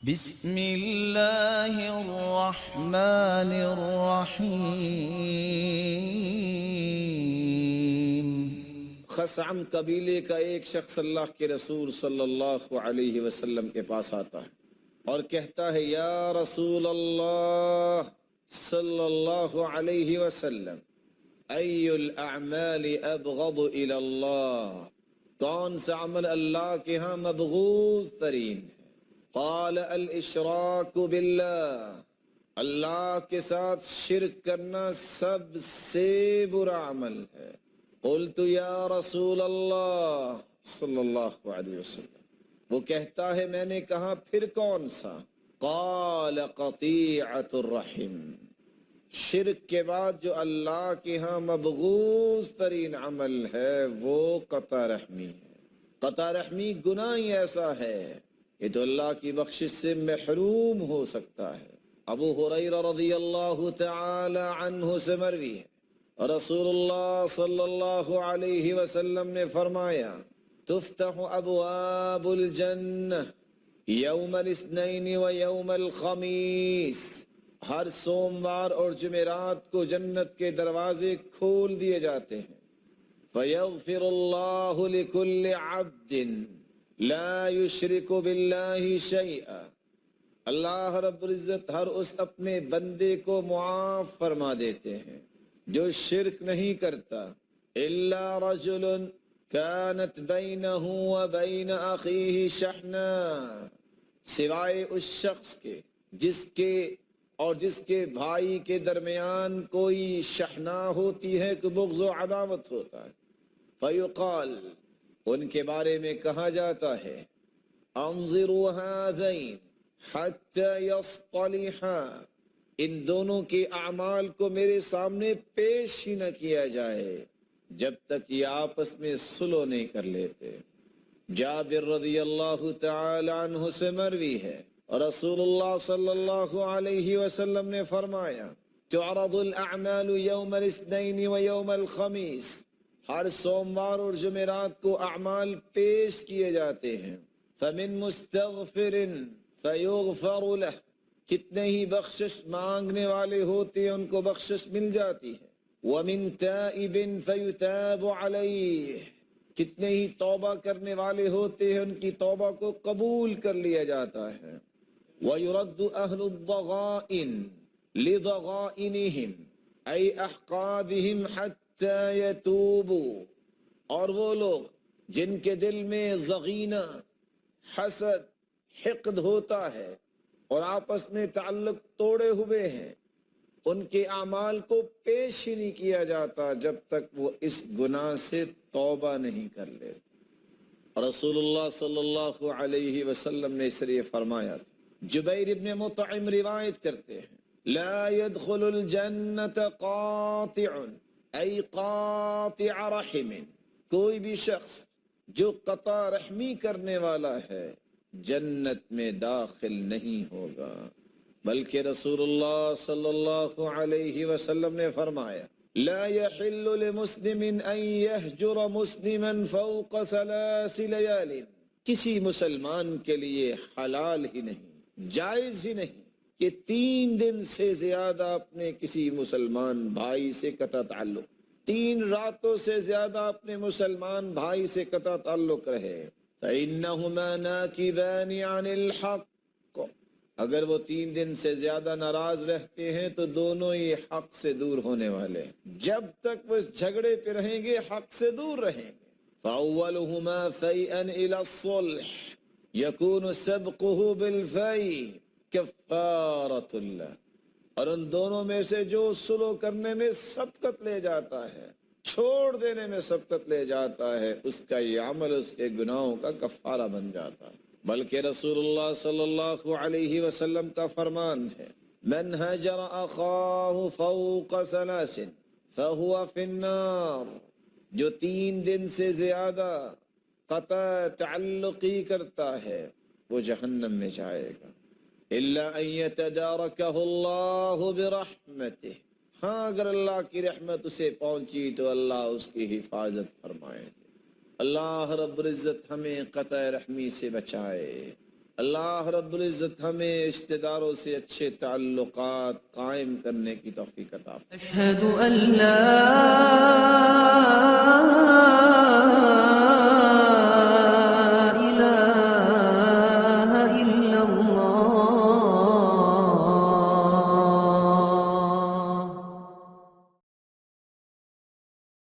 بسم اللہ الرحمن الرحیم۔ خثعم قبیلے کا ایک شخص اللہ کے رسول صلی اللہ علیہ وسلم کے پاس آتا ہے اور کہتا ہے، یا رسول اللہ صلی اللہ علیہ وسلم، ای الاعمال ابغض الی اللہ، کون سا عمل اللہ کے ہاں مبغوض ترین ہے؟ قال الاشراک باللہ، اللہ کے ساتھ شرک کرنا سب سے برا عمل ہے۔ قلت یا رسول اللہ صلی اللہ علیہ وسلم، وہ کہتا ہے میں نے کہا پھر کون سا؟ قال قطیعۃ الرحم، شرک کے بعد جو اللہ کے ہاں مبغوض ترین عمل ہے وہ قطع رحمی ہے۔ قطع رحمی گناہ ہی ایسا ہے کہ تو اللہ کی بخشش سے محروم ہو سکتا ہے۔ ابو ہریرہ رضی اللہ تعالی عنہ سے مروی ہے، رسول اللہ صلی اللہ علیہ وسلم نے فرمایا، تفتح ابواب الجنہ یوم الاثنین و یوم الخمیس، ہر سوموار اور جمعرات کو جنت کے دروازے کھول دیے جاتے ہیں۔ فیغفر اللہ لکل عبد لا یشرک باللہ شیئا، اللہ رب العزت ہر اس اپنے بندے کو معاف فرما دیتے ہیں جو شرک نہیں کرتا، الا رجل كانت بینہ وبین اخیہ شحنا، سوائے اس شخص کے جس کے بھائی کے درمیان کوئی شحنا ہوتی ہے، کہ بغض و عداوت ہوتا ہے۔ فیقال، ان کے بارے میں کہا جاتا ہے، انظروا هذین حتی یصطلحا، ان دونوں کے اعمال کو میرے سامنے پیش ہی نہ کیا جائے جب تک یہ آپس میں صلح نہیں کر لیتے۔ جابر رضی اللہ تعالی عنہ سے مروی ہے، رسول اللہ صلی اللہ علیہ وسلم نے فرمایا، تعرض الاعمال یوم الاثنین و یوم الخمیس، ہر سوموار اور جمعرات کو اعمال پیش کیے جاتے ہیں۔ فمن مستغفر فیغفر لہ، کتنے ہی بخشش مانگنے والے ہوتے ہیں ان کو بخشش مل جاتی ہے۔ ومن تائب فیتاب علیہ، کتنے ہی توبہ کرنے والے ہوتے ہیں ان کی توبہ کو قبول کر لیا جاتا ہے۔ ویرد اہل الضغائن لضغائنہم ای احقادہم حتی یتوبوا، اور وہ لوگ جن کے دل میں ضغینہ، حسد، حقد ہوتا ہے اور آپس میں تعلق توڑے ہوئے ہیں، ان کے اعمال کو پیش ہی نہیں کیا جاتا جب تک وہ اس گناہ سے توبہ نہیں کر لیتے۔ رسول اللہ صلی اللہ علیہ وسلم نے اس لیے فرمایا تھا، جبیر ابن مطعم روایت کرتے ہیں، لا يدخل الجنت قاطع ای قاطع رحم، کوئی بھی شخص جو قطع رحمی کرنے والا ہے جنت میں داخل نہیں ہوگا، بلکہ رسول اللہ صلی اللہ علیہ وسلم نے فرمایا، لا يحل لمسلم ان يهجر مسلما فوق 3 لیال، کسی مسلمان کے لیے حلال ہی نہیں، جائز ہی نہیں کہ 3 دن سے زیادہ اپنے کسی مسلمان بھائی سے قطع تعلق، 3 راتوں سے زیادہ اپنے مسلمان بھائی سے قطع تعلق رہے۔ فإنہما ناکبان عن الحق، اگر وہ 3 دن سے زیادہ ناراض رہتے ہیں تو دونوں ہی حق سے دور ہونے والے ہیں، جب تک وہ اس جھگڑے پہ رہیں گے حق سے دور رہیں گے۔ فأولہما فیئا الی الصلح یکون سبقہ بالفی کفارۃ اللہ، اور ان دونوں میں سے جو صلح کرنے میں سبقت لے جاتا ہے، چھوڑ دینے میں سبقت لے جاتا ہے، اس کا یہ عمل اس کے گناہوں کا کفارہ بن جاتا ہے۔ بلکہ رسول اللہ صلی اللہ علیہ وسلم کا فرمان ہے، من ہجر اخاہ فوق 3 فہو فی النار، جو 3 دن سے زیادہ قطع تعلقی کرتا ہے وہ جہنم میں جائے گا، الا ان یتدارکہ اللہ برحمتہ، ہاں اگر اللہ کی رحمت اسے پہنچی تو اللہ اس کی حفاظت فرمائے گے۔ اللہ رب العزت ہمیں قطع رحمی سے بچائے۔ اللہ رب العزت ہمیں رشتہ داروں سے اچھے تعلقات قائم کرنے کی توفیق عطا فرمائے۔ أشهد أن لا